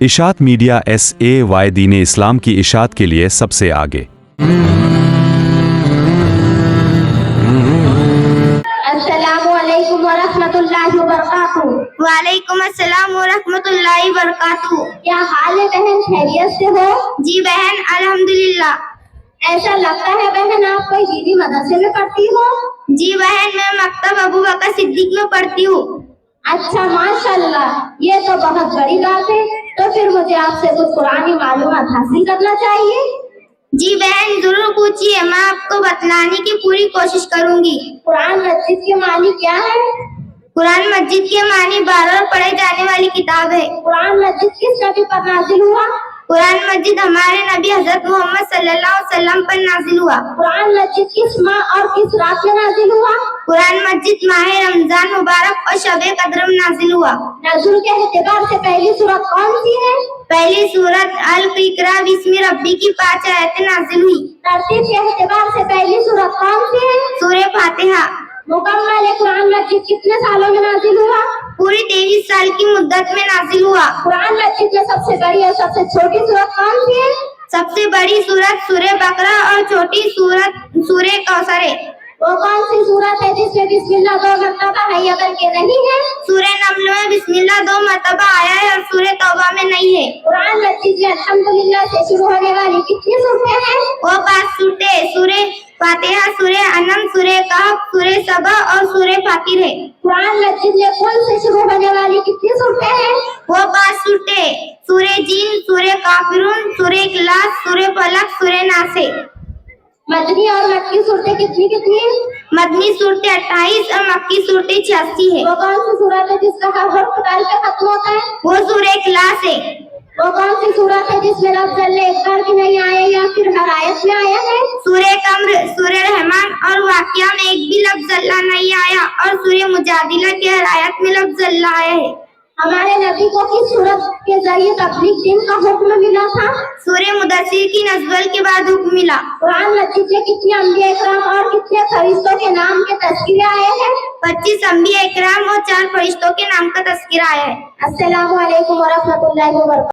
اشاعت media SAY دین اسلام کی اشاعت کے لیے سب سے آگے۔ السلام علیکم ورحمۃ اللہ وبرکاتہ۔ وعلیکم السلام ورحمۃ اللہ وبرکاتہ۔ کیا حال ہے بہن، خیریت سے ہو؟ جی بہن الحمدللہ۔ ایسا لگتا ہے بہن آپ کوئی دیدی مدرسے میں پڑھتی ہو؟ جی بہن میں مکتب ابو بکر صدیق میں پڑھتی ہوں۔ اچھا ماشاءاللہ، یہ تو بہت بڑی بات ہے۔ تو پھر مجھے آپ سے کچھ قرآنی معلومات حاصل کرنا چاہیے۔ جی بہن ضرور پوچھیے، میں آپ کو بتلانے کی پوری کوشش کروں گی۔ قرآن مجید کے معنی کیا ہے؟ قرآن مجید کے معنی بار بار پڑھے جانے والی کتاب ہے۔ قرآن مجید کس نبی پر نازل ہوا؟ قرآن مجید ہمارے نبی حضرت محمد صلی اللہ علیہ وسلم پر نازل ہوا۔ قرآن مجید کس ماہ اور کس رات میں نازل ہوا؟ قرآن مجید ماہ رمضان مبارک اور شب قدر میں نازل ہوا۔ نزول کے اعتبار سے پہلی سورت کون سی ہے؟ پہلی سورت اقرأ بسم ربک کی 5 آیتیں نازل ہوئی۔ ترتیب کے اعتبار سے پہلی سورت کون سی ہے؟ سورہ فاتحہ۔ مکمل قرآن مجید کتنے سالوں میں نازل ہوا؟ پوری 23 سال کی مدت میں نازل ہوا۔ قرآن مجید میں سب سے بڑی اور سب سے چھوٹی سورت کون سی ہے؟ سب سے بڑی سورت سورہ بقرہ اور چھوٹی سورت سورہ کوثر ہے۔ وہ کون سی سورت ہے جس میں بسم اللہ 2 مرتبہ ہے یا بلکہ نہیں ہے؟ سورہ نمل میں بسم اللہ 2 مرتبہ آیا ہے اور سورہ توبہ میں نہیں ہے۔ قرآن مجید میں الحمدللہ سے شروع ہونے والی کتنی سورتیں ہیں؟ وہ 5 سورتیں سورہ فاتحہ، سورہ انعام، سورہ کہف، سورہ سبا اور سورہ فاطر ہے۔ قرآن مجید میں کل سے شروع ہونے والی کتنی سورتیں ہیں؟ وہ 5 سورتیں سورہ جن، سورہ کافرون، سورہ اخلاص، سورہ فلق، سورہ ناس ہے۔ مدنی اور مکی صورتیں کتنی ہیں؟ مدنی صورتیں 28 اور مکی صورتیں 86 ہے۔ وہ کون سی صورت ہے جس کا ہر حرف دال پہ ختم ہوتا ہے؟ وہ سورہ اخلاص ہے۔ وہ کون سی صورت ہے جس میں لفظ اللہ ایک بار بھی نہیں آیا یا پھر ہر آیت میں آیا ہے؟ سورہ قمر، سورہ رحمان اور واقعہ میں ایک بھی لفظ اللہ نہیں آیا اور سورہ مجادلہ کے ہر آیت میں لفظ اللہ آیا ہے۔ ہمارے نبی کو کس صورت کے ذریعے تبلیغ دین کا حکم ملا تھا؟ سورہ مدثر کی نزول کے بعد حکم ملا۔ قرآن مجید میں کتنے انبیاء اکرام اور کتنے فرشتوں کے نام کے تذکرے آئے ہیں؟ 25 انبیاء اکرام اور 4 فرشتوں کے نام کا تذکرہ آیا ہے۔ السلام علیکم ورحمۃ اللہ وبرکاتہ۔